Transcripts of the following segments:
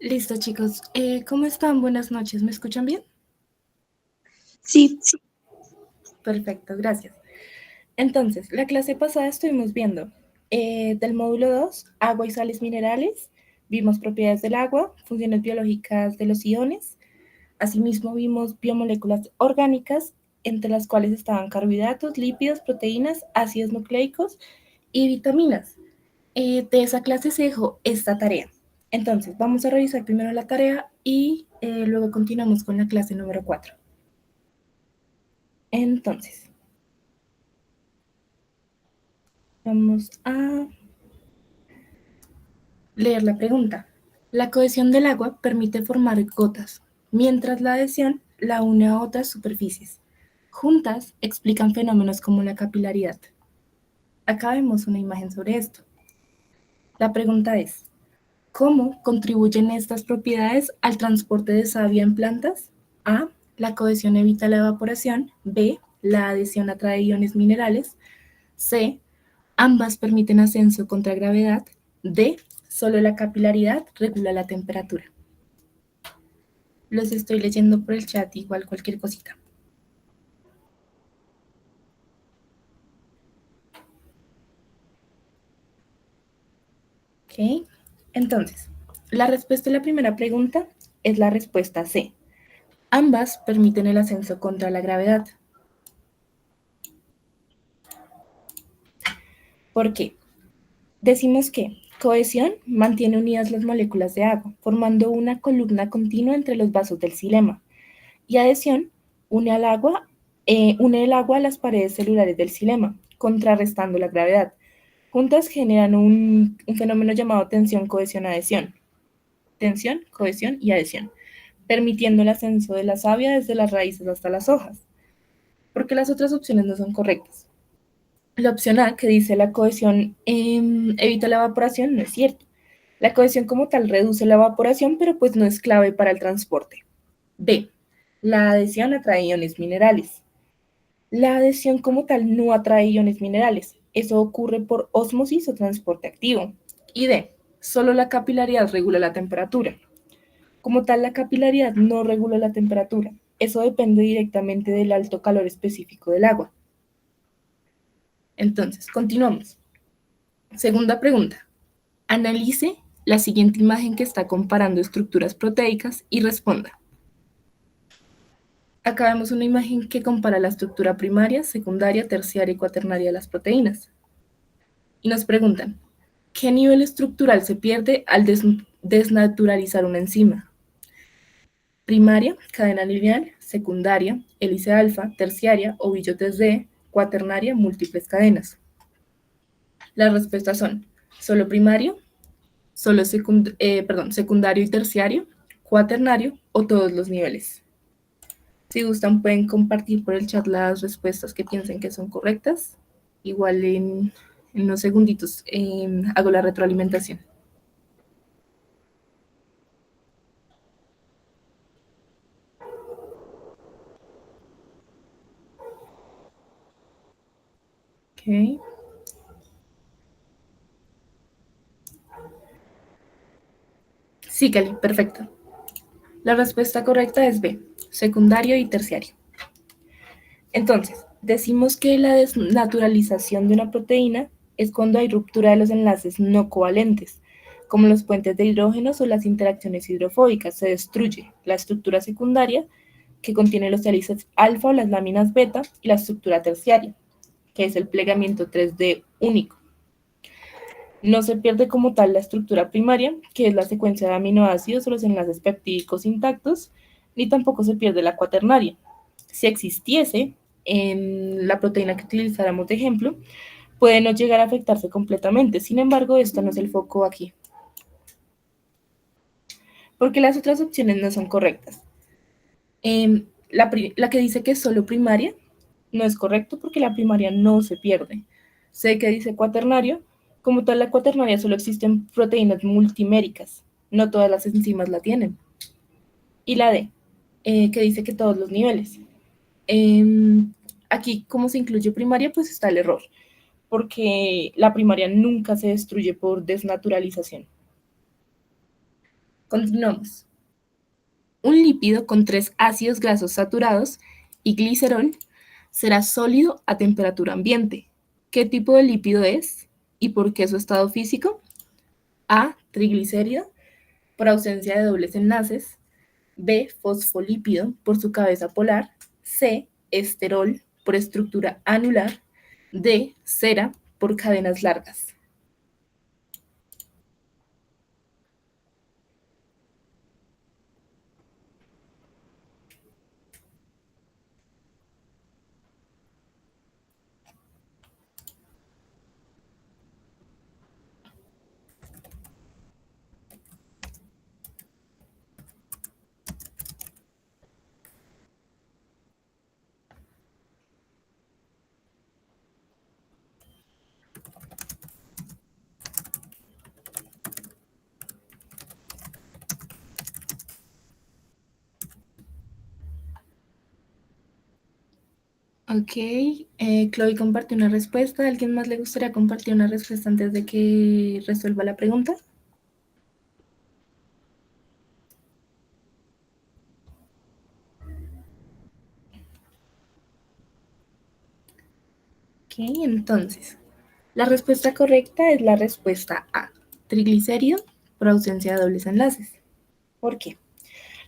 Listo, chicos. ¿Cómo están? Buenas noches. ¿Me escuchan bien? Sí, Perfecto, gracias. Entonces, la clase pasada estuvimos viendo del módulo 2, agua y sales minerales. Vimos propiedades del agua, funciones biológicas de los iones. Asimismo, vimos biomoléculas orgánicas, entre las cuales estaban carbohidratos, lípidos, proteínas, ácidos nucleicos y vitaminas. De esa clase se dejó esta tarea. Entonces, vamos a revisar primero la tarea y luego continuamos con la clase número 4. Entonces, vamos a leer la pregunta. La cohesión del agua permite formar gotas, mientras la adhesión la une a otras superficies. Juntas explican fenómenos como la capilaridad. Acá vemos una imagen sobre esto. La pregunta es, ¿cómo contribuyen estas propiedades al transporte de savia en plantas? A. La cohesión evita la evaporación. B. La adhesión atrae iones minerales. C. Ambas permiten ascenso contra gravedad. D. Solo la capilaridad regula la temperatura. Los estoy leyendo por el chat, igual cualquier cosita. Ok, entonces, la respuesta a la primera pregunta es la respuesta C. Ambas permiten el ascenso contra la gravedad. ¿Por qué? Decimos que cohesión mantiene unidas las moléculas de agua, formando una columna continua entre los vasos del xilema, y adhesión une el agua a las paredes celulares del xilema, contrarrestando la gravedad. Juntas generan un fenómeno llamado tensión, cohesión, adhesión. Tensión, cohesión y adhesión, permitiendo el ascenso de la savia desde las raíces hasta las hojas, porque las otras opciones no son correctas. La opción A, que dice la cohesión evita la evaporación, no es cierto. La cohesión como tal reduce la evaporación, pero pues no es clave para el transporte. B, la adhesión atrae iones minerales. La adhesión como tal no atrae iones minerales. Eso ocurre por ósmosis o transporte activo. Y D, solo la capilaridad regula la temperatura. Como tal, la capilaridad no regula la temperatura. Eso depende directamente del alto calor específico del agua. Entonces, continuamos. Segunda pregunta. Analice la siguiente imagen que está comparando estructuras proteicas y responda. Acá vemos una imagen que compara la estructura primaria, secundaria, terciaria y cuaternaria de las proteínas. Y nos preguntan, ¿qué nivel estructural se pierde al desnaturalizar una enzima? Primaria, cadena lineal; secundaria, hélice alfa; terciaria, ovillo 3D; cuaternaria, múltiples cadenas. Las respuestas son solo primario, secundario y terciario, cuaternario o todos los niveles. Si gustan pueden compartir por el chat las respuestas que piensen que son correctas. Igual en unos segunditos hago la retroalimentación. Ok. Sí, Cali, perfecto. La respuesta correcta es B, secundario y terciario. Entonces, decimos que la desnaturalización de una proteína es cuando hay ruptura de los enlaces no covalentes, como los puentes de hidrógenos o las interacciones hidrofóbicas. Se destruye la estructura secundaria, que contiene los hélices alfa o las láminas beta, y la estructura terciaria, que es el plegamiento 3D único. No se pierde como tal la estructura primaria, que es la secuencia de aminoácidos o los enlaces peptídicos intactos, ni tampoco se pierde la cuaternaria. Si existiese en la proteína que utilizáramos de ejemplo, puede no llegar a afectarse completamente. Sin embargo, esto no es el foco aquí, porque las otras opciones no son correctas. La que dice que es solo primaria no es correcto, porque la primaria no se pierde. Sé que dice cuaternario. Como tal, la cuaternaria solo existen proteínas multiméricas, no todas las enzimas la tienen. Y la D, que dice que todos los niveles. Aquí, como se incluye primaria, pues está el error, porque la primaria nunca se destruye por desnaturalización. Continuamos. Un lípido con 3 ácidos grasos saturados y glicerol será sólido a temperatura ambiente. ¿Qué tipo de lípido es y por qué su estado físico? A, triglicérido, por ausencia de dobles enlaces. B, fosfolípido, por su cabeza polar. C, esterol, por estructura anular. D, cera, por cadenas largas. Ok, Chloe compartió una respuesta. ¿A alguien más le gustaría compartir una respuesta antes de que resuelva la pregunta? Ok, entonces, la respuesta correcta es la respuesta A, triglicérido por ausencia de dobles enlaces. ¿Por qué?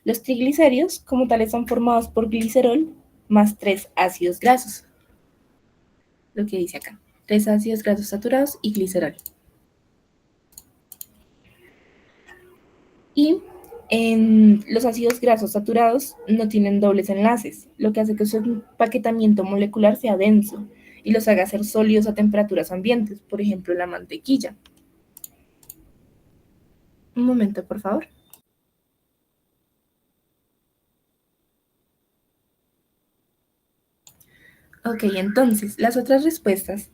Los triglicéridos, como tal, están formados por glicerol más 3 ácidos grasos. Lo que dice acá, 3 ácidos grasos saturados y glicerol. Y los ácidos grasos saturados no tienen dobles enlaces, lo que hace que su empaquetamiento molecular sea denso y los haga ser sólidos a temperaturas ambientes, por ejemplo, la mantequilla. Un momento, por favor. Ok, entonces, las otras respuestas,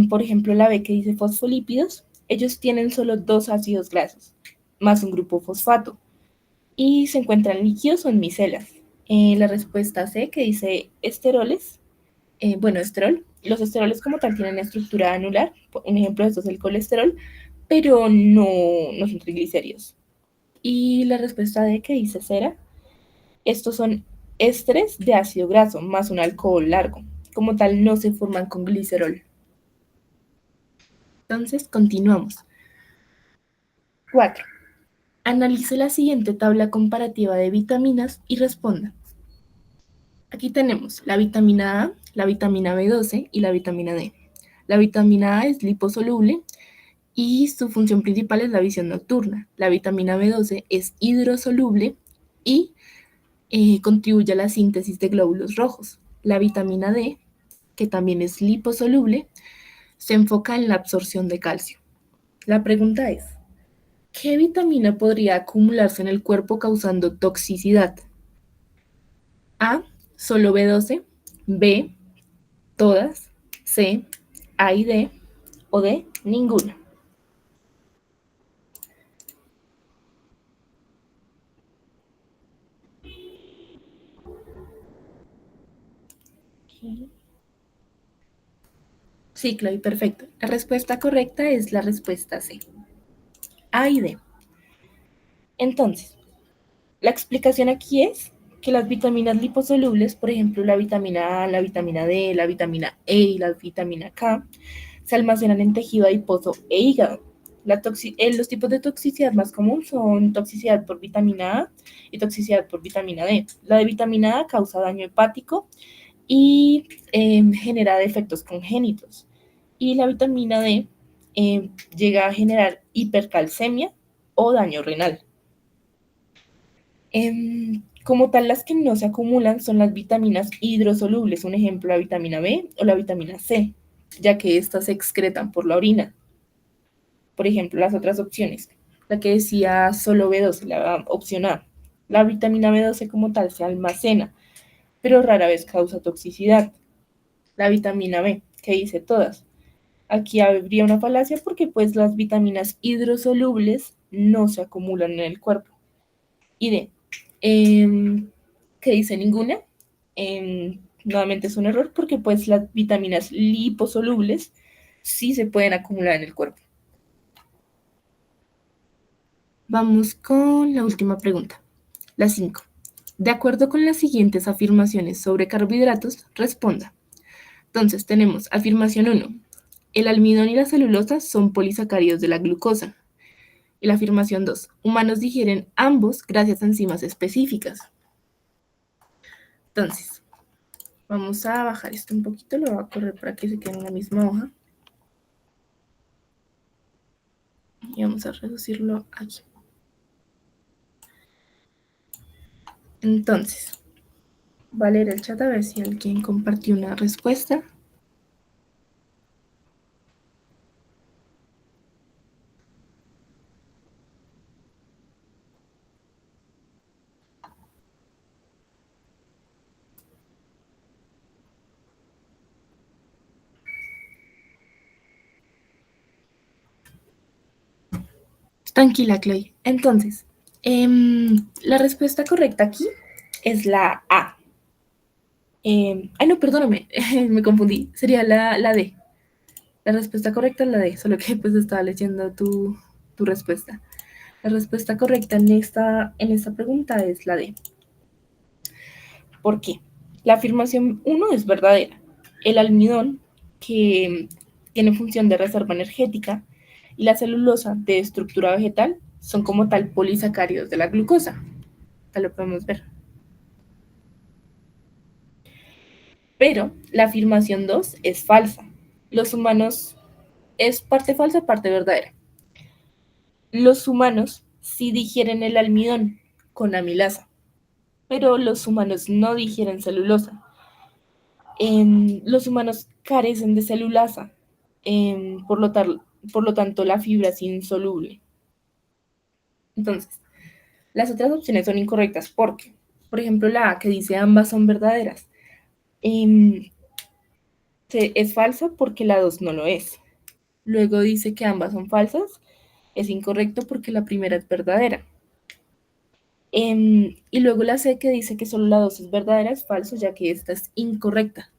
por ejemplo, la B que dice fosfolípidos, ellos tienen solo 2 ácidos grasos, más un grupo fosfato, y se encuentran líquidos o en micelas. La respuesta C que dice esteroles, esterol. Los esteroles como tal tienen estructura anular, un ejemplo de esto es el colesterol, pero no son triglicéridos. Y la respuesta D que dice cera, estos son ésteres de ácido graso más un alcohol largo. Como tal, no se forman con glicerol. Entonces, continuamos. 4. Analice la siguiente tabla comparativa de vitaminas y responda. Aquí tenemos la vitamina A, la vitamina B12 y la vitamina D. La vitamina A es liposoluble y su función principal es la visión nocturna. La vitamina B12 es hidrosoluble y contribuye a la síntesis de glóbulos rojos. La vitamina D, que también es liposoluble, se enfoca en la absorción de calcio. La pregunta es, ¿qué vitamina podría acumularse en el cuerpo causando toxicidad? A, solo B12, B, todas, C, A y D, o D, ninguna. Okay. Sí, Chloe, perfecto. La respuesta correcta es la respuesta C, A y D. Entonces, la explicación aquí es que las vitaminas liposolubles, por ejemplo, la vitamina A, la vitamina D, la vitamina E y la vitamina K, se almacenan en tejido adiposo e hígado. Los tipos de toxicidad más comunes son toxicidad por vitamina A y toxicidad por vitamina D. La de vitamina A causa daño hepático y genera defectos congénitos. Y la vitamina D llega a generar hipercalcemia o daño renal. Como tal, las que no se acumulan son las vitaminas hidrosolubles, un ejemplo, la vitamina B o la vitamina C, ya que estas se excretan por la orina. Por ejemplo, las otras opciones, la que decía solo B12, la opción A, la vitamina B12 como tal se almacena, pero rara vez causa toxicidad. La vitamina B, que dice todas. Aquí habría una falacia porque pues las vitaminas hidrosolubles no se acumulan en el cuerpo. Y D, que dice ninguna, nuevamente es un error porque pues las vitaminas liposolubles sí se pueden acumular en el cuerpo. Vamos con la última pregunta, la 5. De acuerdo con las siguientes afirmaciones sobre carbohidratos, responda. Entonces tenemos afirmación 1. El almidón y la celulosa son polisacáridos de la glucosa. Y la afirmación 2. Humanos digieren ambos gracias a enzimas específicas. Entonces, vamos a bajar esto un poquito, lo voy a correr para que se quede en la misma hoja. Y vamos a reducirlo aquí. Entonces, voy a leer el chat a ver si alguien compartió una respuesta. Tranquila, Chloe. Entonces, la respuesta correcta aquí es la A. Ay, no, perdóname, me confundí. Sería la D. La respuesta correcta es la D, solo que pues estaba leyendo tu respuesta. La respuesta correcta en esta pregunta es la D. ¿Por qué? La afirmación 1 es verdadera. El almidón, que tiene función de reserva energética, y la celulosa, de estructura vegetal, son como tal polisacáridos de la glucosa. Acá lo podemos ver. Pero la afirmación 2 es falsa. Los humanos, es parte falsa, parte verdadera. Los humanos sí digieren el almidón con amilasa, pero los humanos no digieren celulosa. Los humanos carecen de celulasa, por lo tanto la fibra es insoluble. Entonces, las otras opciones son incorrectas porque, por ejemplo, la A que dice ambas son verdaderas, es falsa porque la 2 no lo es. Luego dice que ambas son falsas, es incorrecto porque la primera es verdadera. Y luego la C que dice que solo la 2 es verdadera es falso, ya que esta es incorrecta.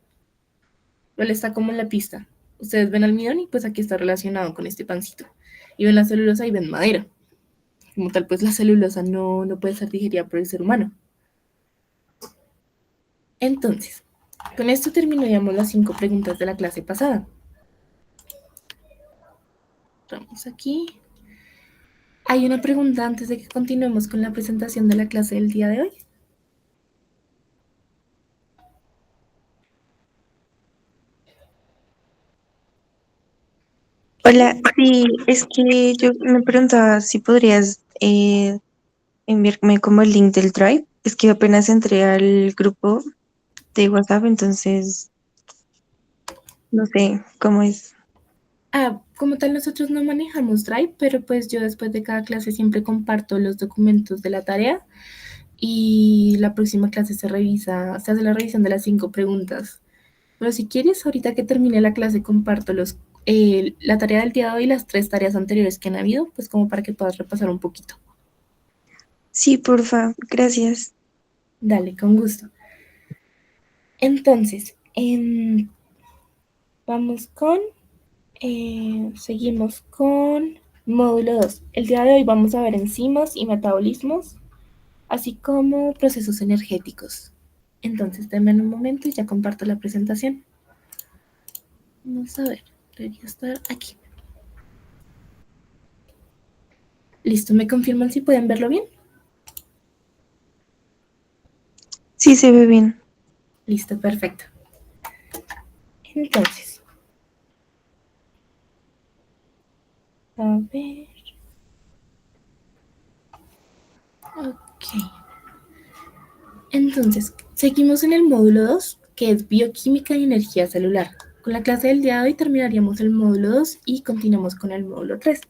Pero está como en la pista. Ustedes ven almidón y pues aquí está relacionado con este pancito. Y ven la celulosa y ven madera. Como tal, pues la celulosa no puede ser digerida por el ser humano. Entonces, con esto terminaríamos las 5 preguntas de la clase pasada. Vamos aquí. ¿Hay una pregunta antes de que continuemos con la presentación de la clase del día de hoy? Hola, sí, es que yo me preguntaba si podrías enviarme como el link del Drive. Es que apenas entré al grupo de WhatsApp, entonces no sé cómo es. Como tal nosotros no manejamos Drive, pero pues yo después de cada clase siempre comparto los documentos de la tarea y la próxima clase se hace la revisión de las 5 preguntas. Pero si quieres, ahorita que termine la clase comparto la tarea del día de hoy y las 3 tareas anteriores que han habido, pues como para que puedas repasar un poquito. Sí, porfa, gracias. Dale, con gusto. Entonces, seguimos con módulo 2. El día de hoy vamos a ver enzimas y metabolismos, así como procesos energéticos. Entonces, denme un momento y ya comparto la presentación. Vamos a ver, debería estar aquí. Listo, ¿me confirman si pueden verlo bien? Sí, se ve bien. Listo, perfecto. Entonces, a ver. Ok. Entonces, seguimos en el módulo 2, que es bioquímica y energía celular. Con la clase del día de hoy terminaríamos el módulo 2 y continuamos con el módulo 3.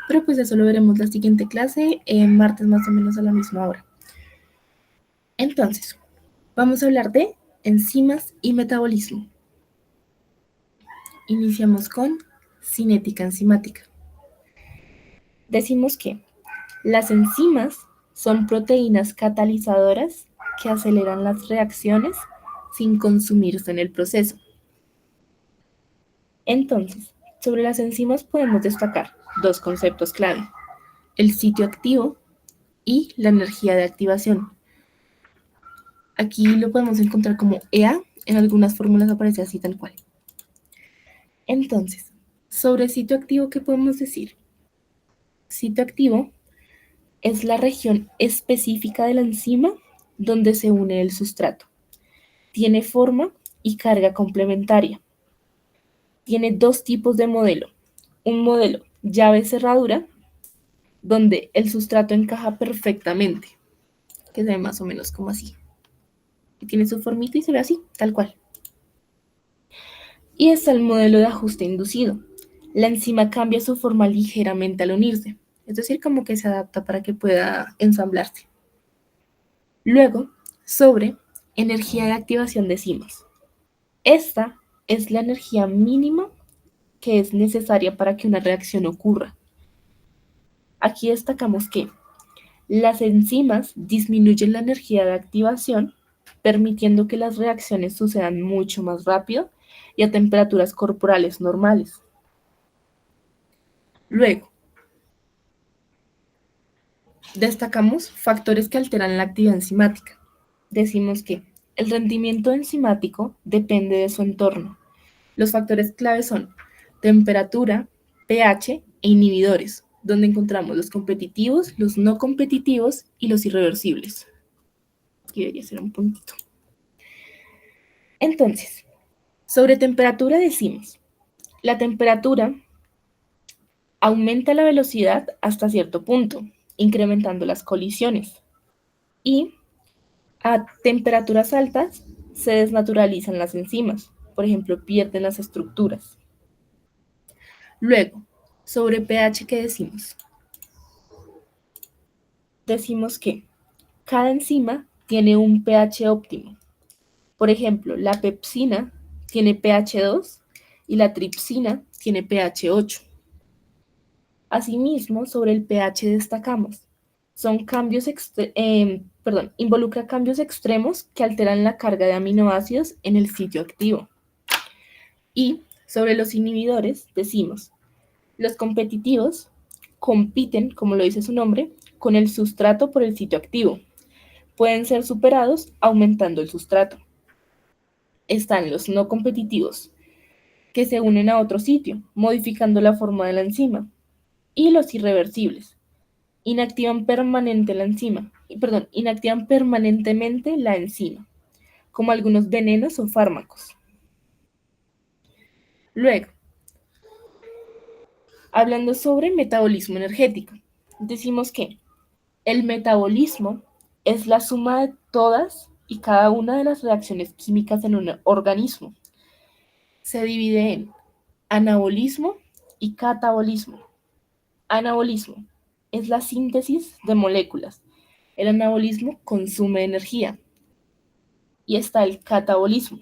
Pero pues eso lo veremos la siguiente clase, martes más o menos a la misma hora. Entonces, vamos a hablar de enzimas y metabolismo. Iniciamos con cinética enzimática. Decimos que las enzimas son proteínas catalizadoras que aceleran las reacciones sin consumirse en el proceso. Entonces, sobre las enzimas podemos destacar 2 conceptos clave. el sitio activo y la energía de activación. Aquí lo podemos encontrar como EA, en algunas fórmulas aparece así tal cual. Entonces, sobre sitio activo, ¿qué podemos decir? Sitio activo es la región específica de la enzima donde se une el sustrato. Tiene forma y carga complementaria. Tiene dos tipos de modelo. Un modelo llave-cerradura, donde el sustrato encaja perfectamente, que se ve más o menos como así. Y tiene su formita y se ve así, tal cual. Y está el modelo de ajuste inducido. La enzima cambia su forma ligeramente al unirse, es decir, como que se adapta para que pueda ensamblarse. Luego, sobre energía de activación decimos, esta es la energía mínima que es necesaria para que una reacción ocurra. Aquí destacamos que las enzimas disminuyen la energía de activación, permitiendo que las reacciones sucedan mucho más rápido y a temperaturas corporales normales. Luego, destacamos factores que alteran la actividad enzimática. Decimos que el rendimiento enzimático depende de su entorno. Los factores claves son temperatura, pH e inhibidores, donde encontramos los competitivos, los no competitivos y los irreversibles. Aquí debería ser un puntito. Entonces, sobre temperatura decimos, la temperatura aumenta la velocidad hasta cierto punto, incrementando las colisiones. Y a temperaturas altas se desnaturalizan las enzimas, por ejemplo, pierden las estructuras. Luego, sobre pH, ¿qué decimos? Decimos que cada enzima tiene un pH óptimo. Por ejemplo, la pepsina tiene pH 2 y la tripsina tiene pH 8. Asimismo, sobre el pH destacamos. Involucra cambios extremos que alteran la carga de aminoácidos en el sitio activo. Y sobre los inhibidores decimos, los competitivos compiten, como lo dice su nombre, con el sustrato por el sitio activo. Pueden ser superados aumentando el sustrato. Están los no competitivos, que se unen a otro sitio, modificando la forma de la enzima. Y los irreversibles, inactivan permanentemente la enzima, como algunos venenos o fármacos. Luego, hablando sobre metabolismo energético, decimos que el metabolismo es la suma de todas y cada una de las reacciones químicas en un organismo. Se divide en anabolismo y catabolismo. Anabolismo es la síntesis de moléculas. El anabolismo consume energía. Y está el catabolismo,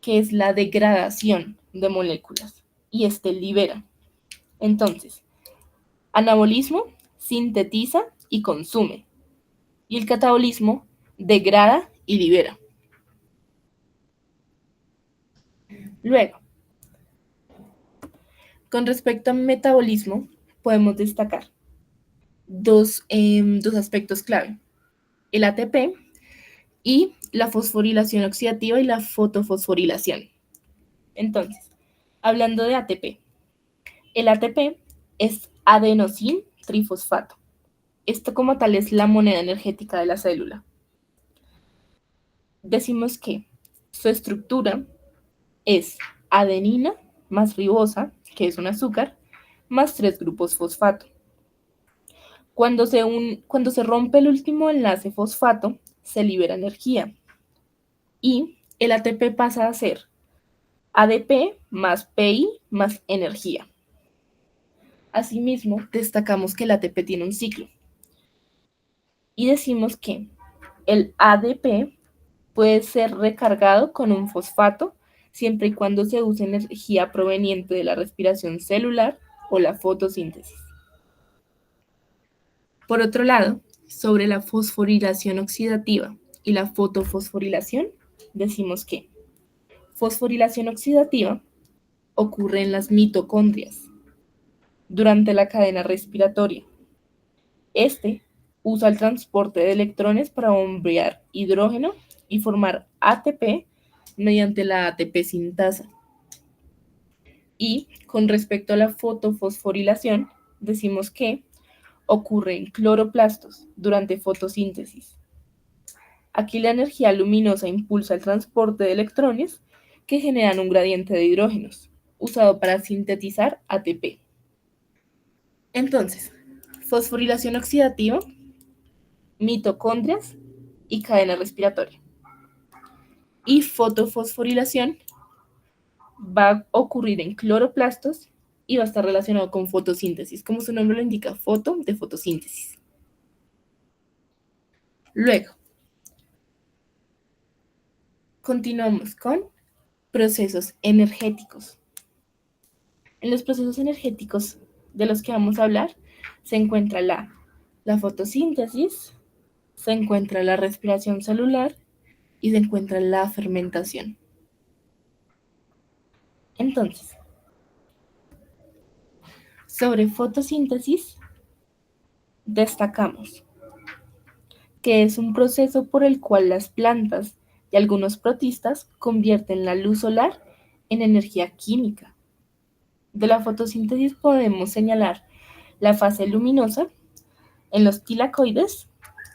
que es la degradación de moléculas. Y este libera. Entonces, anabolismo sintetiza y consume. Y el catabolismo degrada y libera. Luego, con respecto al metabolismo, podemos destacar dos aspectos clave. El ATP y la fosforilación oxidativa y la fotofosforilación. Entonces, hablando de ATP, el ATP es adenosin trifosfato. Esto como tal es la moneda energética de la célula. Decimos que su estructura es adenina más ribosa, que es un azúcar, más 3 grupos fosfato. Cuando se rompe el último enlace fosfato, se libera energía y el ATP pasa a ser ADP más PI más energía. Asimismo, destacamos que el ATP tiene un ciclo y decimos que el ADP puede ser recargado con un fosfato siempre y cuando se use energía proveniente de la respiración celular o la fotosíntesis. Por otro lado, sobre la fosforilación oxidativa y la fotofosforilación, decimos que fosforilación oxidativa ocurre en las mitocondrias durante la cadena respiratoria Este usa el transporte de electrones para bombear hidrógeno y formar ATP mediante la ATP sintasa. Y con respecto a la fotofosforilación, decimos que ocurre en cloroplastos durante fotosíntesis. Aquí la energía luminosa impulsa el transporte de electrones que generan un gradiente de hidrógenos, usado para sintetizar ATP. Entonces, fosforilación oxidativa, mitocondrias y cadena respiratoria. Y fotofosforilación va a ocurrir en cloroplastos y va a estar relacionado con fotosíntesis, como su nombre lo indica, foto de fotosíntesis. Luego, continuamos con procesos energéticos. En los procesos energéticos de los que vamos a hablar se encuentra la fotosíntesis, se encuentra la respiración celular y se encuentra la fermentación. Entonces, sobre fotosíntesis, destacamos que es un proceso por el cual las plantas y algunos protistas convierten la luz solar en energía química. De la fotosíntesis podemos señalar la fase luminosa en los tilacoides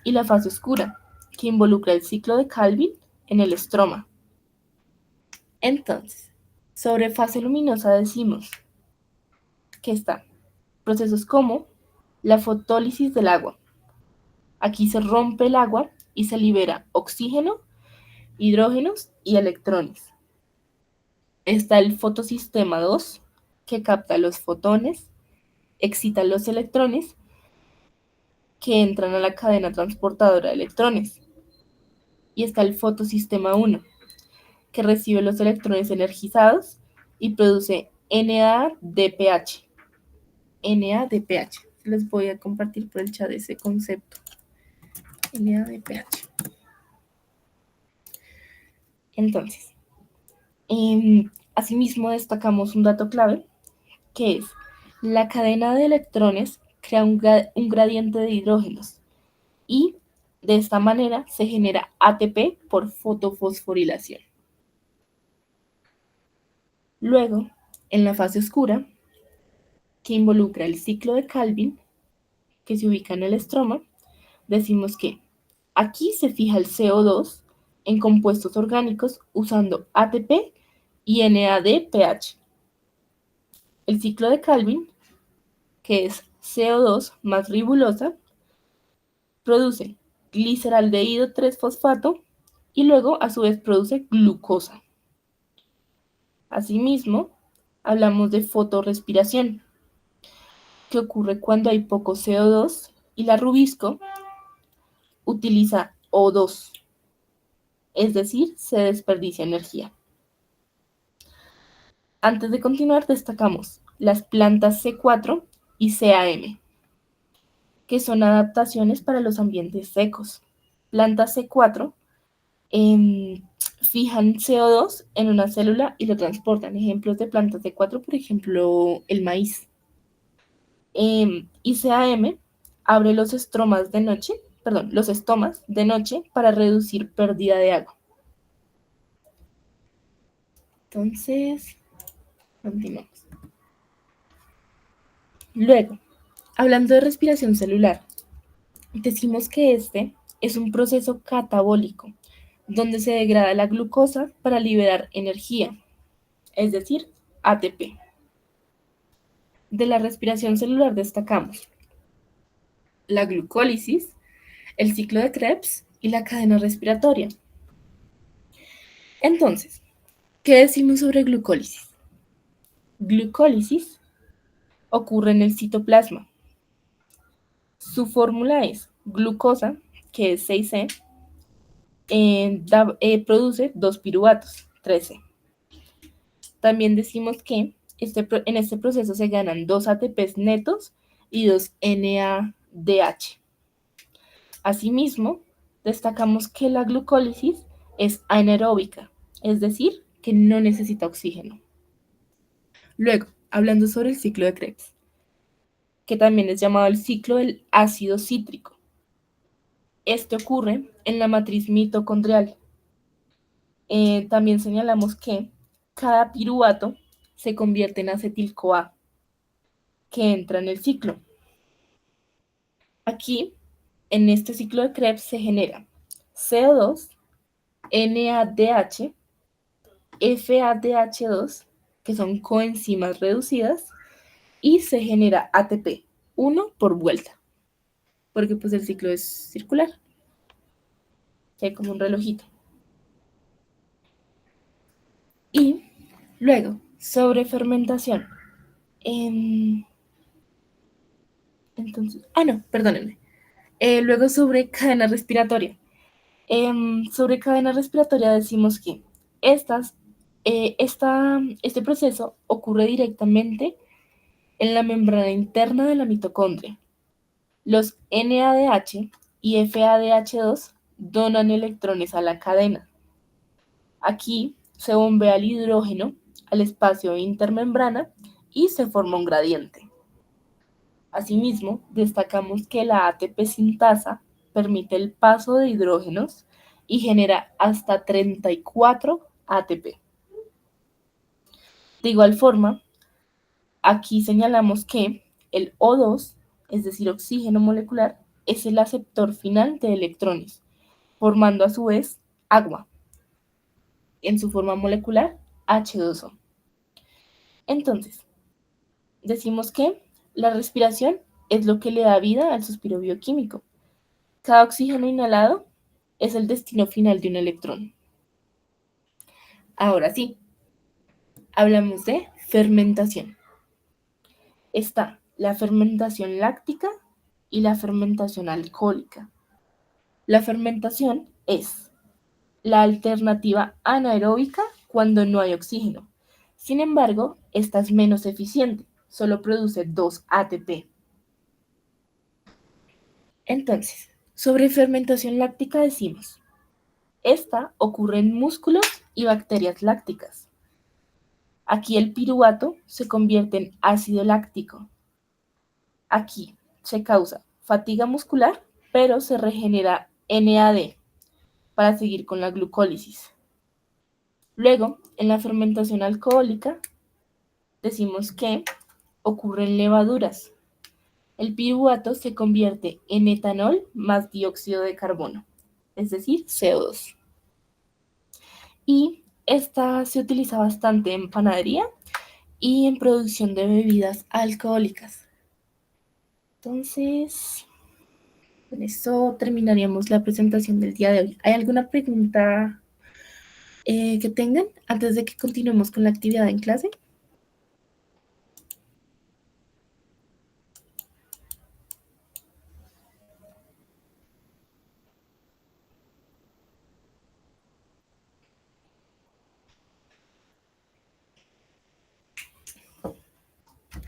y la fase oscura, que involucra el ciclo de Calvin en el estroma. Entonces, sobre fase luminosa decimos que están procesos como la fotólisis del agua. Aquí se rompe el agua y se libera oxígeno, hidrógenos y electrones. Está el fotosistema 2, que capta los fotones, excita los electrones que entran a la cadena transportadora de electrones. Y está el fotosistema 1, que recibe los electrones energizados y produce NADPH. NADPH. Les voy a compartir por el chat ese concepto. NADPH. Entonces, asimismo destacamos un dato clave, que es la cadena de electrones crea un gradiente de hidrógenos y de esta manera se genera ATP por fotofosforilación. Luego, en la fase oscura, que involucra el ciclo de Calvin, que se ubica en el estroma, decimos que aquí se fija el CO2 en compuestos orgánicos usando ATP y NADPH. El ciclo de Calvin, que es CO2 más ribulosa, produce gliceraldehído 3-fosfato y luego a su vez produce glucosa. Asimismo, hablamos de fotorrespiración, que ocurre cuando hay poco CO2 y la rubisco utiliza O2, es decir, se desperdicia energía. Antes de continuar, destacamos las plantas C4 y CAM, que son adaptaciones para los ambientes secos. Plantas C4 fijan CO2 en una célula y lo transportan. Ejemplos de plantas C4, por ejemplo, el maíz. Y CAM abre los estomas de noche para reducir pérdida de agua. Entonces, continuamos. Luego, hablando de respiración celular, decimos que este es un proceso catabólico, donde se degrada la glucosa para liberar energía, es decir, ATP. De la respiración celular destacamos la glucólisis, el ciclo de Krebs y la cadena respiratoria. Entonces, ¿qué decimos sobre glucólisis? Glucólisis ocurre en el citoplasma. Su fórmula es glucosa, que es 6C, produce 2 piruvatos, 13. También decimos que en este proceso se ganan 2 ATPs netos y 2 NADH. Asimismo, destacamos que la glucólisis es anaeróbica, es decir, que no necesita oxígeno. Luego, hablando sobre el ciclo de Krebs. que también es llamado el ciclo del ácido cítrico. Este ocurre en la matriz mitocondrial. También señalamos que cada piruvato se convierte en acetil-CoA, que entra en el ciclo. Aquí, en este ciclo de Krebs, se genera CO2, NADH, FADH2, que son coenzimas reducidas, y se genera ATP, uno por vuelta, porque pues el ciclo es circular, que hay como un relojito. Y luego, sobre fermentación. Entonces, no, perdónenme. Luego sobre cadena respiratoria. Sobre cadena respiratoria decimos que este proceso ocurre directamente en la membrana interna de la mitocondria. Los NADH y FADH2 donan electrones a la cadena. Aquí se bombea el hidrógeno al espacio intermembrana y se forma un gradiente. Asimismo, destacamos que la ATP sintasa permite el paso de hidrógenos y genera hasta 34 ATP. De igual forma, aquí señalamos que el O2, es decir, oxígeno molecular, es el aceptor final de electrones, formando a su vez agua, en su forma molecular H2O. Entonces, decimos que la respiración es lo que le da vida al suspiro bioquímico. Cada oxígeno inhalado es el destino final de un electrón. Ahora sí, hablamos de fermentación. Está la fermentación láctica y la fermentación alcohólica. La fermentación es la alternativa anaeróbica cuando no hay oxígeno. Sin embargo, esta es menos eficiente, solo produce 2 ATP. Entonces, sobre fermentación láctica decimos, esta ocurre en músculos y bacterias lácticas. Aquí el piruvato se convierte en ácido láctico. Aquí se causa fatiga muscular, pero se regenera NAD para seguir con la glucólisis. Luego, en la fermentación alcohólica, decimos que ocurre en levaduras. El piruvato se convierte en etanol más dióxido de carbono, es decir, CO2. Y esta se utiliza bastante en panadería y en producción de bebidas alcohólicas. Entonces, con eso terminaríamos la presentación del día de hoy. ¿Hay alguna pregunta que tengan antes de que continuemos con la actividad en clase?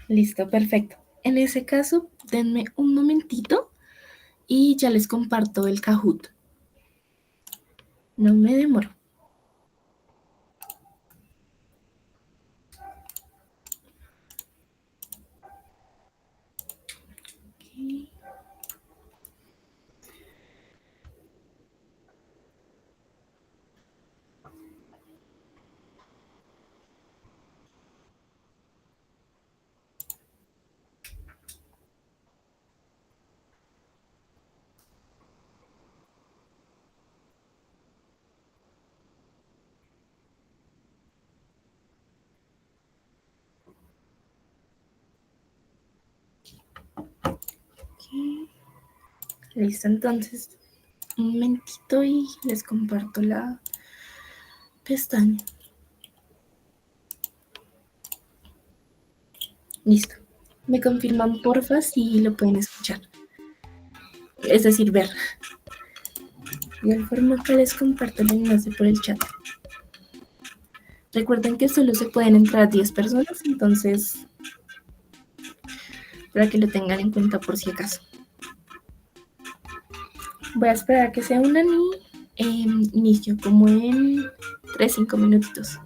Listo, perfecto. En ese caso, denme un momentito y ya les comparto el Kahoot. No me demoro. Okay. Listo, entonces, un momentito y les comparto la pestaña. Listo. Me confirman porfa si lo pueden escuchar. Es decir, ver. De igual forma que les comparto el enlace por el chat. Recuerden que solo se pueden entrar 10 personas, entonces, para que lo tengan en cuenta por si acaso. Voy a esperar a que se unan y inicio como en 3-5 minutitos.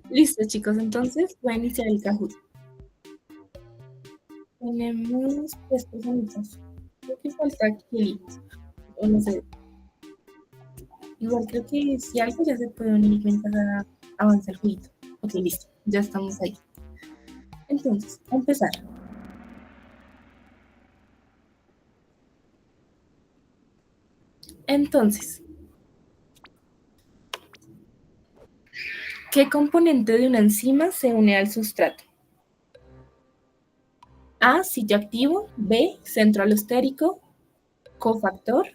Listo, chicos, entonces voy a iniciar el Kahoot. Tenemos 3 personitas. Creo que falta Kelly. O no sé. Igual creo que si algo ya se puede unir mientras avanza el jueguito. Ok, listo. Ya estamos ahí. Entonces, a empezar. Entonces, ¿qué componente de una enzima se une al sustrato? A, sitio activo. B, centro alostérico. Cofactor.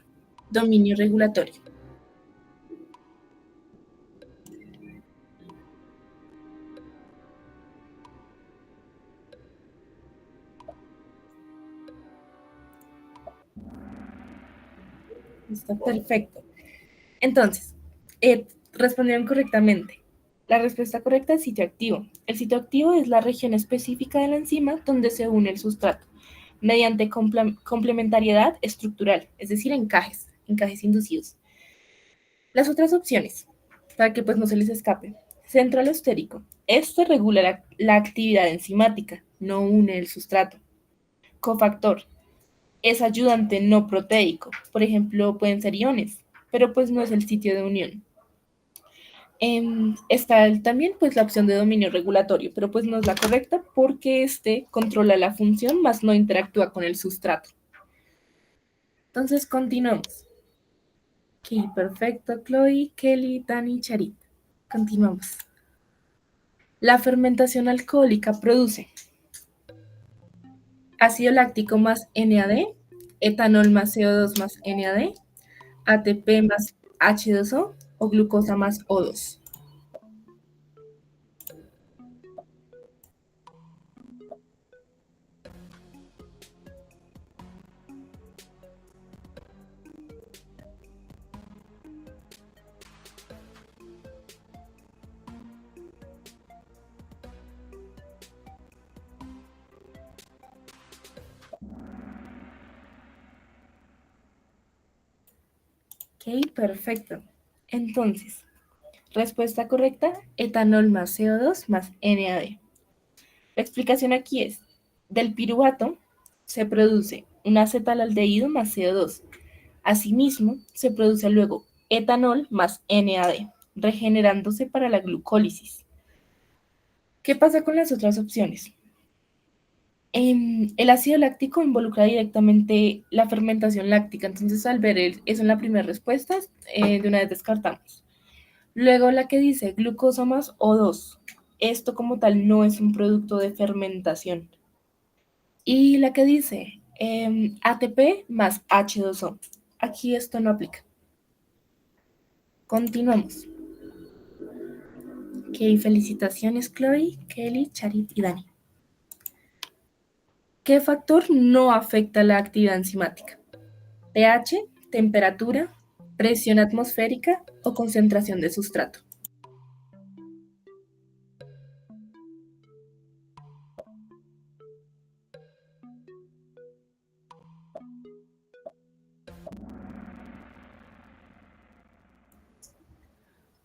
Dominio regulatorio. Está perfecto. Entonces, respondieron correctamente. La respuesta correcta es sitio activo. El sitio activo es la región específica de la enzima donde se une el sustrato, mediante complementariedad estructural, es decir, encajes inducidos. Las otras opciones, para que pues no se les escape. Centro alostérico. Este regula la actividad enzimática, no une el sustrato. Cofactor. Es ayudante no proteico. Por ejemplo, pueden ser iones, pero pues no es el sitio de unión. Está también pues la opción de dominio regulatorio, pero pues no es la correcta porque este controla la función, más no interactúa con el sustrato. Entonces, continuamos. Ok, perfecto, Chloe, Kelly, Dani, Charit. Continuamos. La fermentación alcohólica produce ácido láctico más NAD, etanol más CO2 más NAD, ATP más H2O o glucosa más O2. Ok, perfecto. Entonces, respuesta correcta, etanol más CO2 más NAD. La explicación aquí es, del piruvato se produce un acetalaldehído más CO2. Asimismo, se produce luego etanol más NAD, regenerándose para la glucólisis. ¿Qué pasa con las otras opciones? El ácido láctico involucra directamente la fermentación láctica, entonces al ver eso en la primera respuesta, de una vez descartamos. Luego la que dice glucosa más O2, esto como tal no es un producto de fermentación. Y la que dice ATP más H2O, aquí esto no aplica. Continuamos. Ok, felicitaciones Chloe, Kelly, Charit y Dani. ¿Qué factor no afecta la actividad enzimática? pH, temperatura, presión atmosférica o concentración de sustrato.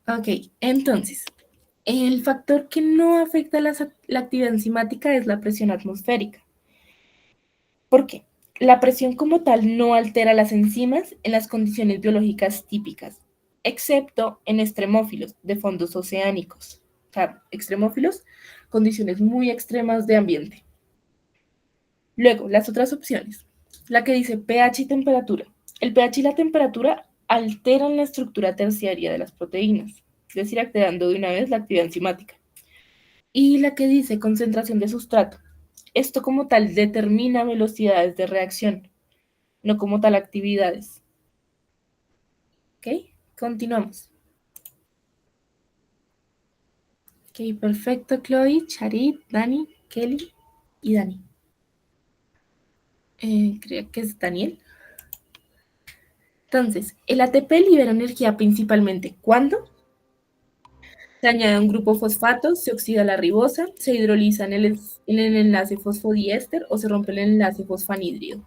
Ok, entonces, el factor que no afecta la actividad enzimática es la presión atmosférica. ¿Por qué? La presión como tal no altera las enzimas en las condiciones biológicas típicas, excepto en extremófilos de fondos oceánicos. O sea, extremófilos, condiciones muy extremas de ambiente. Luego, las otras opciones. La que dice pH y temperatura. El pH y la temperatura alteran la estructura terciaria de las proteínas, es decir, alterando de una vez la actividad enzimática. Y la que dice concentración de sustrato. Esto como tal determina velocidades de reacción, no como tal actividades. ¿Ok? Continuamos. Ok, perfecto, Chloe, Charit, Dani, Kelly y Dani. Creo que es Daniel. Entonces, el ATP libera energía principalmente ¿cuándo? Se añade un grupo fosfato, se oxida la ribosa, se hidroliza en el enlace fosfodiéster o se rompe el enlace fosfanhídrido.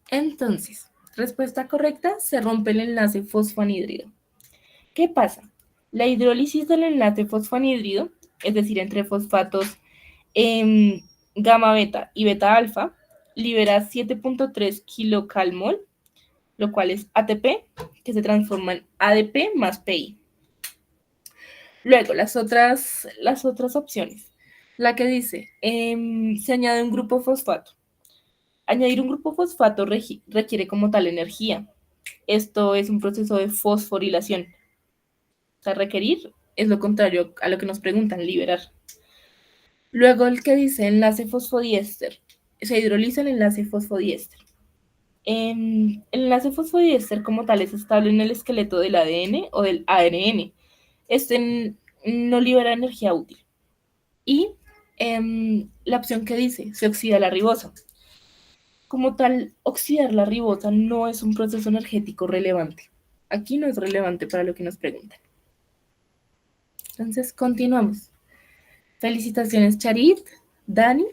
Entonces, respuesta correcta, se rompe el enlace fosfanhídrido. ¿Qué pasa? La hidrólisis del enlace fosfanhídrido, es decir, entre fosfatos gamma beta y beta alfa, libera 7.3 kilocalmol, lo cual es ATP, que se transforma en ADP más PI. Luego, las otras opciones. La que dice, se añade un grupo fosfato. Añadir un grupo fosfato requiere como tal energía. Esto es un proceso de fosforilación. O sea, requerir es lo contrario a lo que nos preguntan, liberar. Luego el que dice enlace fosfodiéster. Se hidroliza el enlace fosfodiéster. El enlace fosfodiéster como tal es estable en el esqueleto del ADN o del ARN. Este no libera energía útil. Y la opción que dice, se oxida la ribosa. Como tal, oxidar la ribosa no es un proceso energético relevante. Aquí no es relevante para lo que nos preguntan. Entonces, continuamos. Felicitaciones, Charit, Dani,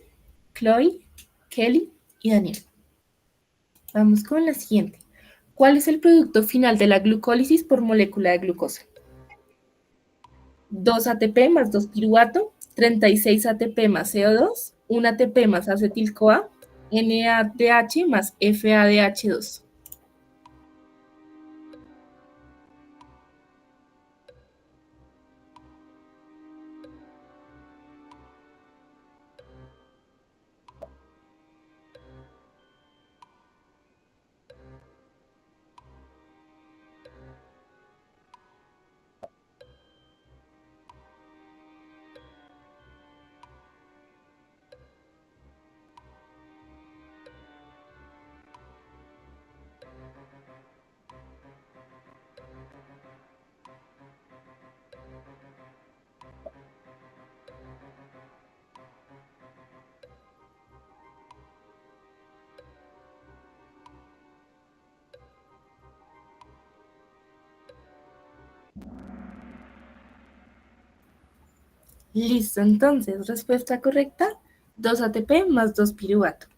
Chloe, Kelly y Daniel. Vamos con la siguiente. ¿Cuál es el producto final de la glucólisis por molécula de glucosa? 2 ATP más 2 piruvato, 36 ATP más CO2, 1 ATP más acetil-CoA, NADH más FADH2. Listo, entonces, respuesta correcta, 2 ATP más 2 piruvato.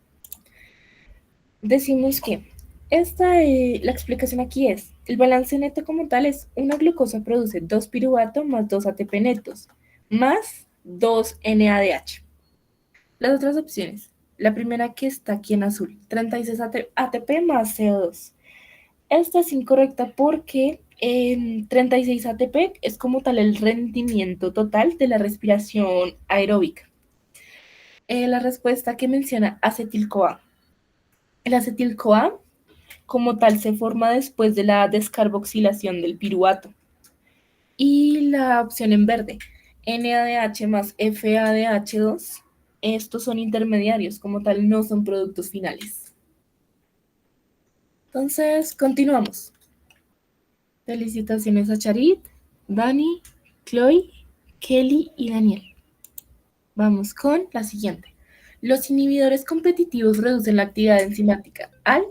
Decimos que la explicación aquí es, el balance neto como tal es una glucosa produce 2 piruvato más 2 ATP netos, más 2 NADH. Las otras opciones, la primera que está aquí en azul, 36 ATP más CO2. Esta es incorrecta porque 36 ATP es como tal el rendimiento total de la respiración aeróbica. La respuesta que menciona acetil-CoA. El acetil-CoA como tal se forma después de la descarboxilación del piruvato. Y la opción en verde, NADH más FADH2, estos son intermediarios, como tal no son productos finales. Entonces, continuamos. Felicitaciones a Charit, Dani, Chloe, Kelly y Daniel. Vamos con la siguiente. Los inhibidores competitivos reducen la actividad enzimática al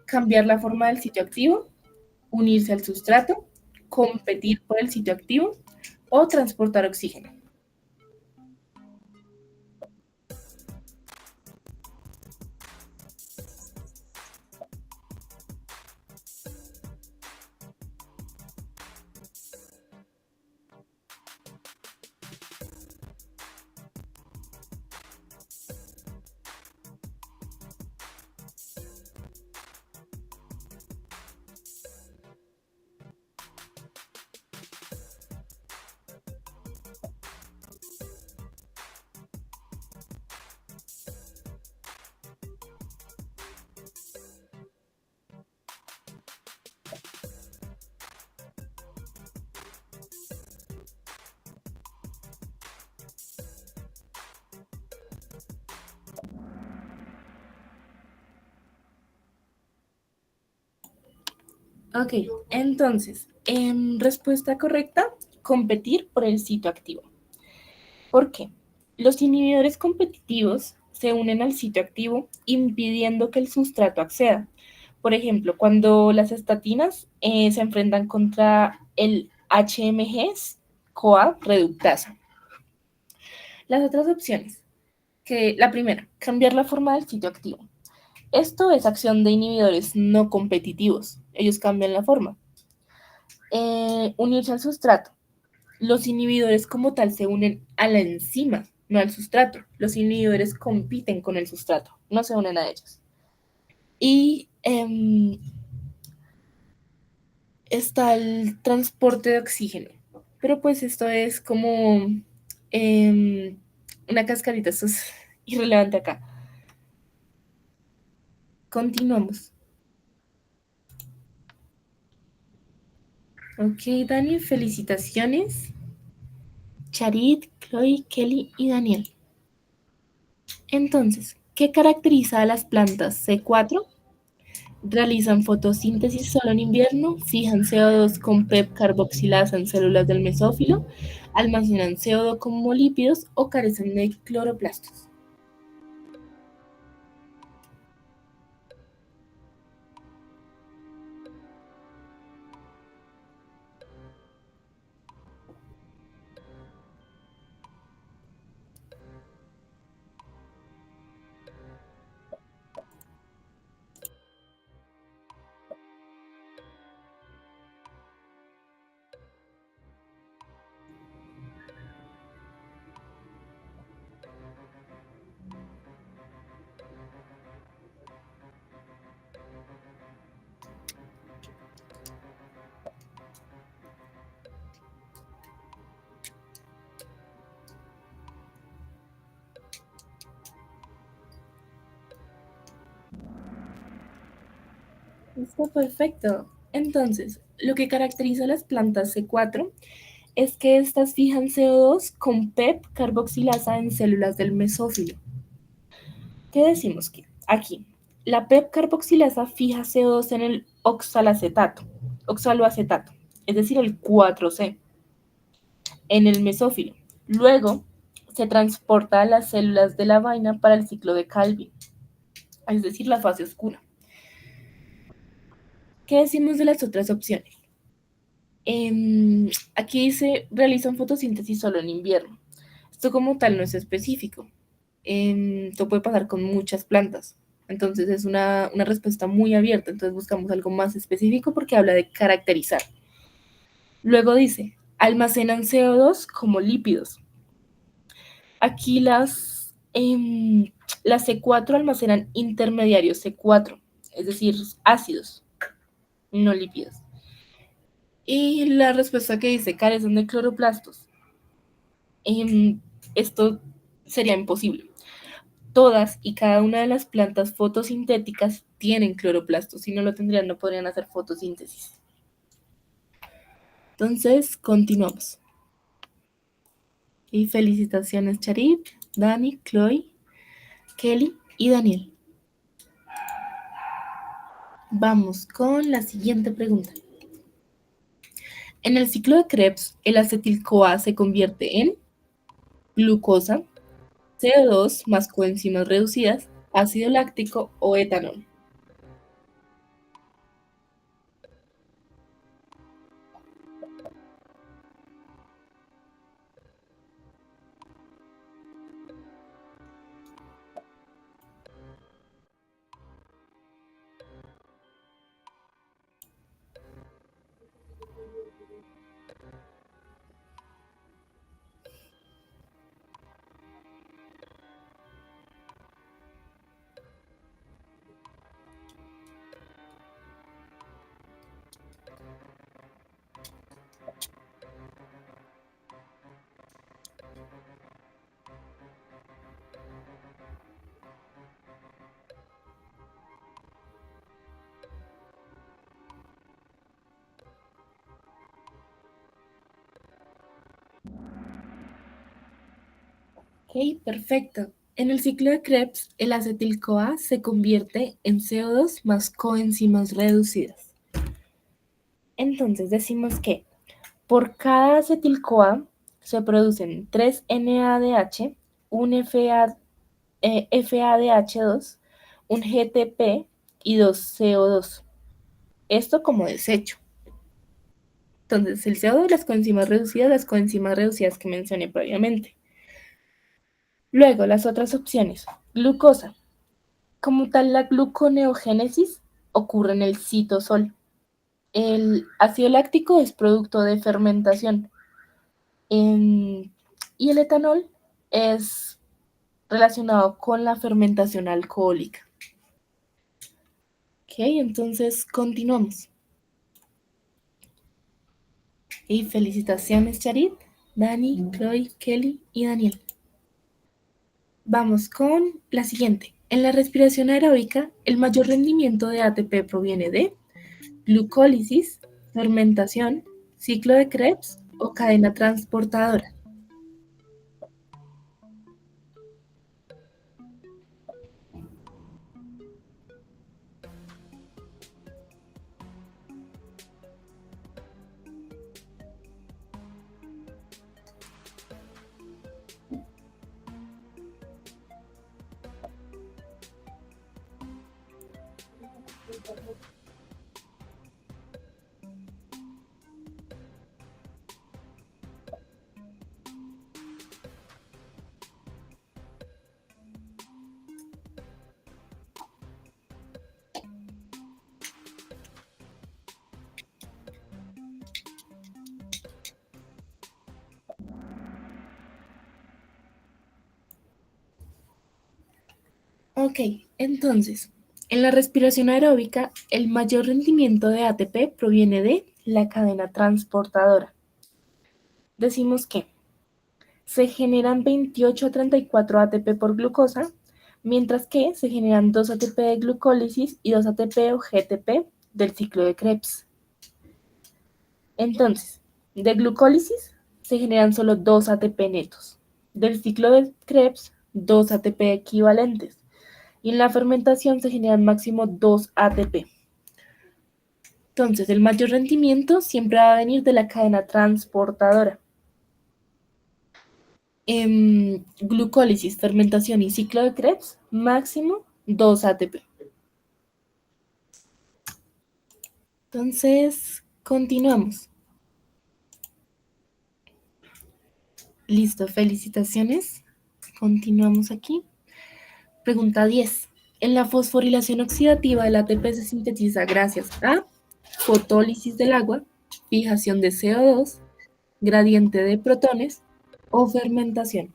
cambiar la forma del sitio activo, unirse al sustrato, competir por el sitio activo o transportar oxígeno. Ok, entonces, respuesta correcta, competir por el sitio activo. ¿Por qué? Los inhibidores competitivos se unen al sitio activo impidiendo que el sustrato acceda. Por ejemplo, cuando las estatinas se enfrentan contra el HMG CoA reductasa. Las otras opciones, que la primera, cambiar la forma del sitio activo. Esto es acción de inhibidores no competitivos. Ellos cambian la forma. Unirse al sustrato. Los inhibidores como tal se unen a la enzima, no al sustrato. Los inhibidores compiten con el sustrato, no se unen a ellos. Y está el transporte de oxígeno. Pero pues esto es como una cascarita, esto es irrelevante acá. Continuamos. Ok, Dani, felicitaciones. Charit, Chloe, Kelly y Daniel. Entonces, ¿qué caracteriza a las plantas C4? Realizan fotosíntesis solo en invierno, fijan CO2 con PEP carboxilasa en células del mesófilo, almacenan CO2 como lípidos o carecen de cloroplastos. Está perfecto. Entonces, lo que caracteriza a las plantas C4 es que estas fijan CO2 con PEP carboxilasa en células del mesófilo. ¿Qué decimos que? Aquí, la PEP carboxilasa fija CO2 en el oxaloacetato, es decir, el 4C, en el mesófilo. Luego, se transporta a las células de la vaina para el ciclo de Calvin, es decir, la fase oscura. ¿Qué decimos de las otras opciones? Aquí se realizan fotosíntesis solo en invierno. Esto como tal no es específico. Esto puede pasar con muchas plantas. Entonces es una respuesta muy abierta. Entonces buscamos algo más específico porque habla de caracterizar. Luego dice, almacenan CO2 como lípidos. Aquí las C4 almacenan intermediarios C4, es decir, ácidos, no lípidos. Y la respuesta que dice, carecen de cloroplastos. Esto sería imposible. Todas y cada una de las plantas fotosintéticas tienen cloroplastos. Si no lo tendrían, no podrían hacer fotosíntesis. Entonces, continuamos. Y felicitaciones, Charit, Dani, Chloe, Kelly y Daniel. Vamos con la siguiente pregunta. En el ciclo de Krebs, el acetil-CoA se convierte en glucosa, CO2 más coenzimas reducidas, ácido láctico o etanol. Ok, perfecto. En el ciclo de Krebs, el acetil-CoA se convierte en CO2 más coenzimas reducidas. Entonces decimos que por cada acetil-CoA se producen 3 NADH, un FADH2, un GTP y 2 CO2. Esto como desecho. Entonces, el CO2 y las coenzimas reducidas que mencioné previamente. Luego, las otras opciones. Glucosa. Como tal, la gluconeogénesis ocurre en el citosol. El ácido láctico es producto de fermentación. Y el etanol es relacionado con la fermentación alcohólica. Ok, entonces continuamos. Y felicitaciones, Charit, Dani, Chloe, Kelly y Daniel. Vamos con la siguiente. En la respiración aeróbica, el mayor rendimiento de ATP proviene de glucólisis, fermentación, ciclo de Krebs o cadena transportadora. Ok, entonces, en la respiración aeróbica, el mayor rendimiento de ATP proviene de la cadena transportadora. Decimos que se generan 28 a 34 ATP por glucosa, mientras que se generan 2 ATP de glucólisis y 2 ATP o GTP del ciclo de Krebs. Entonces, de glucólisis se generan solo 2 ATP netos. Del ciclo de Krebs, 2 ATP equivalentes. Y en la fermentación se generan máximo 2 ATP. Entonces, el mayor rendimiento siempre va a venir de la cadena transportadora. En glucólisis, fermentación y ciclo de Krebs, máximo 2 ATP. Entonces, continuamos. Listo, felicitaciones. Continuamos aquí. Pregunta 10. En la fosforilación oxidativa, el ATP se sintetiza gracias a fotólisis del agua, fijación de CO2, gradiente de protones o fermentación.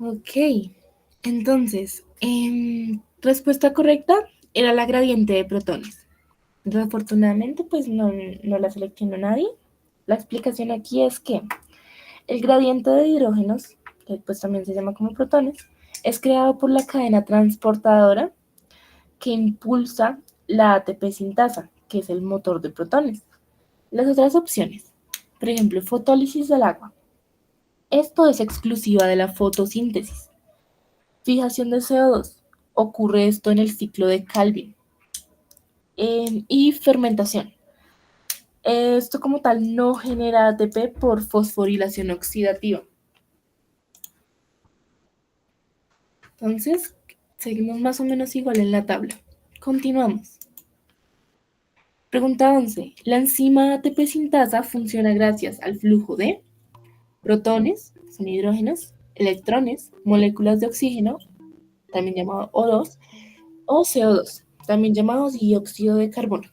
Ok, entonces, respuesta correcta era la gradiente de protones. Desafortunadamente, pues no la seleccionó nadie. La explicación aquí es que el gradiente de hidrógenos, que pues también se llama como protones, es creado por la cadena transportadora que impulsa la ATP sintasa, que es el motor de protones. Las otras opciones, por ejemplo, fotólisis del agua. Esto es exclusiva de la fotosíntesis. Fijación de CO2. Ocurre esto en el ciclo de Calvin. Y fermentación. Esto como tal no genera ATP por fosforilación oxidativa. Entonces, seguimos más o menos igual en la tabla. Continuamos. Pregunta 11. La enzima ATP sintasa funciona gracias al flujo de protones, que son hidrógenos, electrones, moléculas de oxígeno, también llamado O2, o CO2, también llamado dióxido de carbono.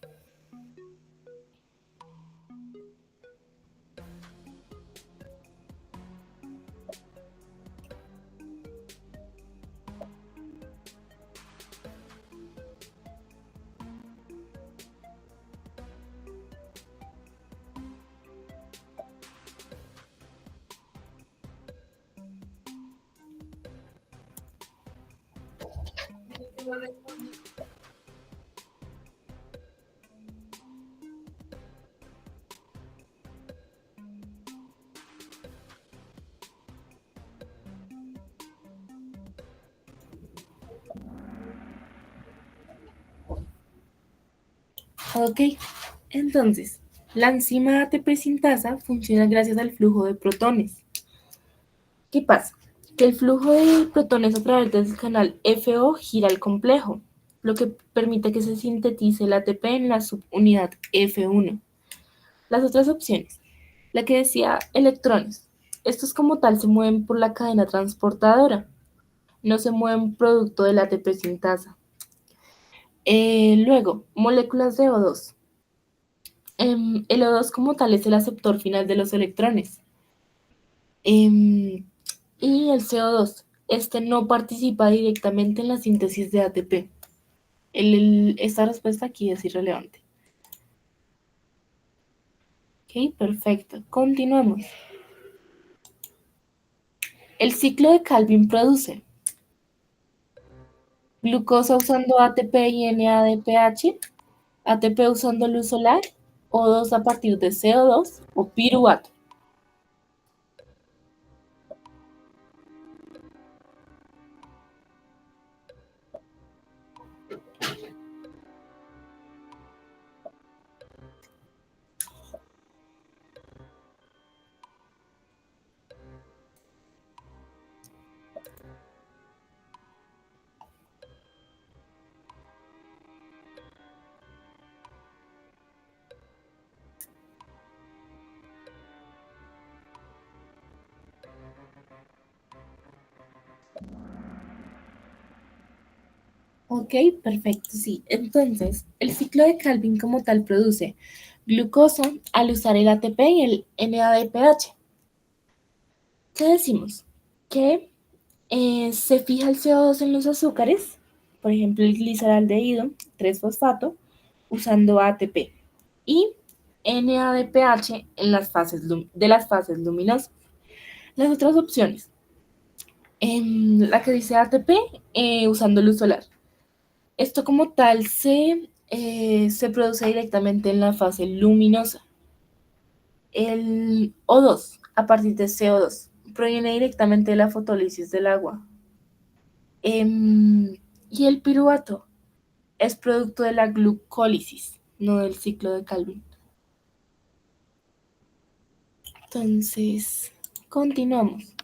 Ok, entonces, la enzima ATP sintasa funciona gracias al flujo de protones. ¿Qué pasa? Que el flujo de protones a través del canal FO gira el complejo, lo que permite que se sintetice el ATP en la subunidad F1. Las otras opciones, la que decía electrones, estos como tal se mueven por la cadena transportadora, no se mueven producto del ATP sintasa. Luego, moléculas de O2. El O2 como tal es el aceptor final de los electrones. Em, y el CO2, este no participa directamente en la síntesis de ATP. Esta respuesta aquí es irrelevante. Ok, perfecto. Continuamos. El ciclo de Calvin produce glucosa usando ATP y NADPH, ATP usando luz solar, O2 a partir de CO2 o piruvato. Ok, perfecto, sí. Entonces, el ciclo de Calvin como tal produce glucosa al usar el ATP y el NADPH. ¿Qué decimos? Que se fija el CO2 en los azúcares, por ejemplo el gliceraldehído 3-fosfato, usando ATP y NADPH en las fases de las fases luminosas. Las otras opciones, la que dice ATP usando luz solar. Esto como tal se produce directamente en la fase luminosa. El O2, a partir de CO2, proviene directamente de la fotólisis del agua. Y el piruvato es producto de la glucólisis, no del ciclo de Calvin. Entonces, continuamos.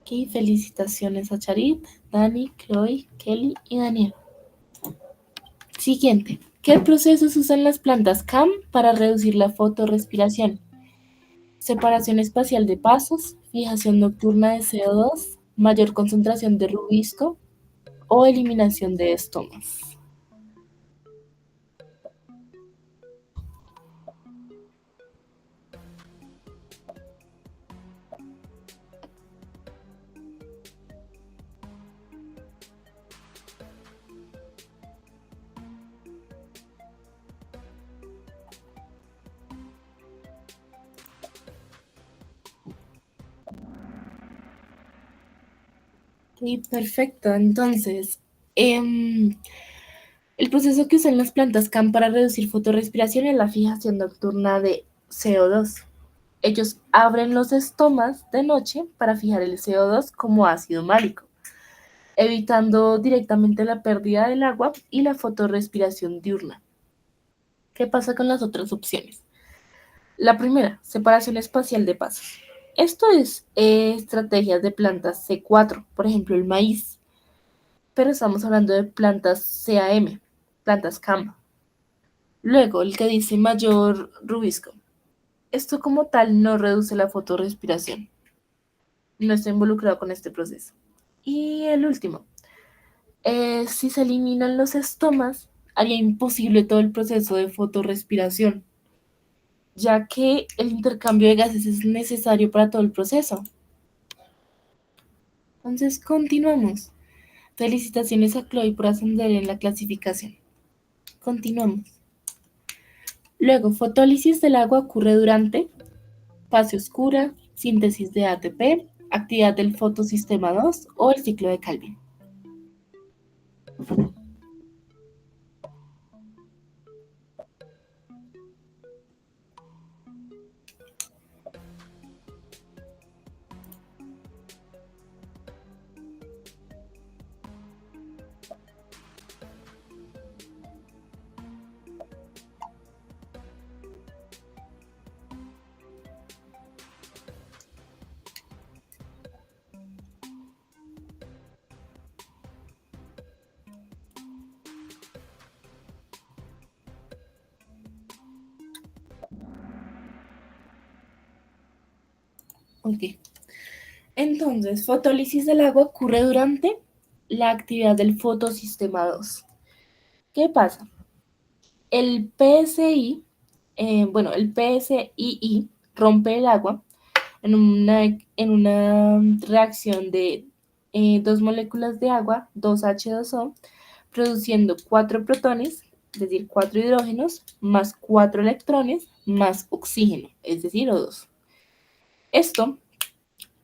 Ok, felicitaciones a Charit, Dani, Chloe, Kelly y Daniel. Siguiente. ¿Qué procesos usan las plantas CAM para reducir la fotorrespiración? Separación espacial de pasos, fijación nocturna de CO2, mayor concentración de rubisco o eliminación de estomas. Sí, perfecto. Entonces, el proceso que usan las plantas CAM para reducir fotorrespiración es la fijación nocturna de CO2. Ellos abren los estomas de noche para fijar el CO2 como ácido málico, evitando directamente la pérdida del agua y la fotorrespiración diurna. ¿Qué pasa con las otras opciones? La primera, separación espacial de pasos. Esto es estrategias de plantas C4, por ejemplo el maíz, pero estamos hablando de plantas CAM, plantas CAM. Luego, el que dice mayor rubisco. Esto como tal no reduce la fotorrespiración. No está involucrado con este proceso. Y el último, si se eliminan los estomas, haría imposible todo el proceso de fotorrespiración, ya que el intercambio de gases es necesario para todo el proceso. Entonces, continuamos. Felicitaciones a Chloe por ascender en la clasificación. Continuamos. Luego, fotólisis del agua ocurre durante fase oscura, síntesis de ATP, actividad del fotosistema 2 o el ciclo de Calvin. Ok. Entonces, fotólisis del agua ocurre durante la actividad del fotosistema 2. ¿Qué pasa? El PSI, el PSII rompe el agua en una reacción de dos moléculas de agua, 2H2O, produciendo 4 protones, es decir, 4 hidrógenos, más 4 electrones, más oxígeno, es decir, O2. Esto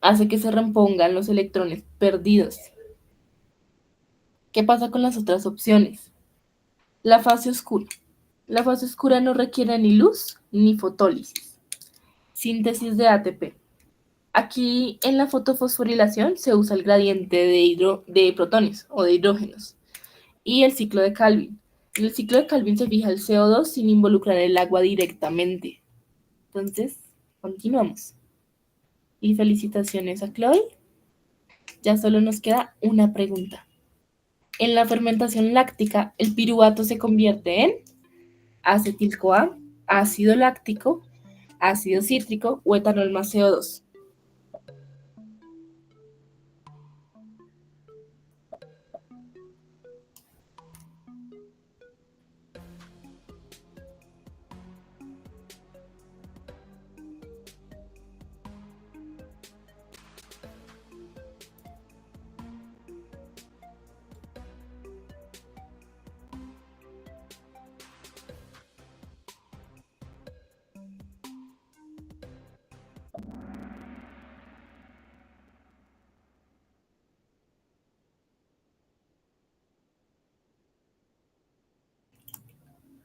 hace que se repongan los electrones perdidos. ¿Qué pasa con las otras opciones? La fase oscura. La fase oscura no requiere ni luz ni fotólisis. Síntesis de ATP. Aquí en la fotofosforilación se usa el gradiente de protones o de hidrógenos y el ciclo de Calvin. En el ciclo de Calvin se fija el CO2 sin involucrar el agua directamente. Entonces, continuamos. Y felicitaciones a Chloe. Ya solo nos queda una pregunta. En la fermentación láctica, el piruvato se convierte en acetil-CoA, ácido láctico, ácido cítrico o etanol más CO2.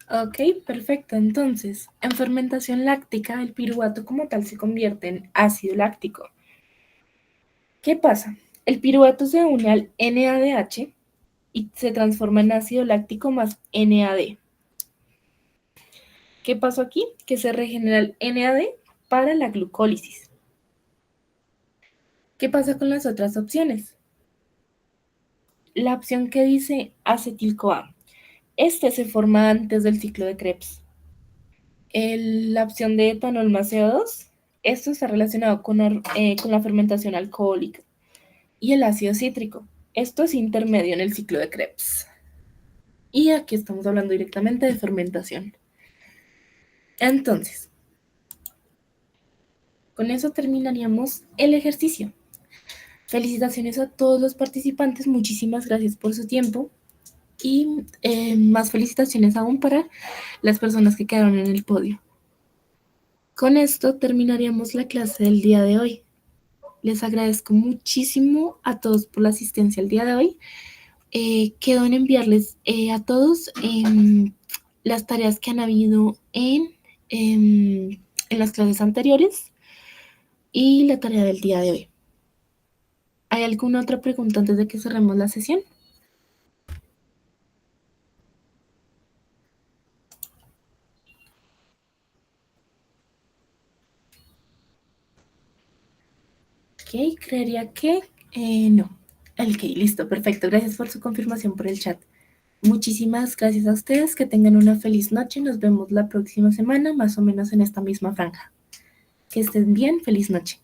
Ok, perfecto. Entonces, en fermentación láctica, el piruvato como tal se convierte en ácido láctico. ¿Qué pasa? El piruvato se une al NADH y se transforma en ácido láctico más NAD. ¿Qué pasó aquí? Que se regenera el NAD para la glucólisis. ¿Qué pasa con las otras opciones? La opción que dice acetil-CoA. Este se forma antes del ciclo de Krebs. La opción de etanol más CO2. Esto está relacionado con la fermentación alcohólica. Y el ácido cítrico. Esto es intermedio en el ciclo de Krebs. Y aquí estamos hablando directamente de fermentación. Entonces, con eso terminaríamos el ejercicio. Felicitaciones a todos los participantes, muchísimas gracias por su tiempo y más felicitaciones aún para las personas que quedaron en el podio. Con esto terminaríamos la clase del día de hoy. Les agradezco muchísimo a todos por la asistencia el día de hoy. Quedo en enviarles a todos las tareas que han habido en las clases anteriores y la tarea del día de hoy. ¿Hay alguna otra pregunta antes de que cerremos la sesión? Ok, creería que no. Ok, listo, perfecto. Gracias por su confirmación por el chat. Muchísimas gracias a ustedes. Que tengan una feliz noche. Nos vemos la próxima semana, más o menos en esta misma franja. Que estén bien. Feliz noche.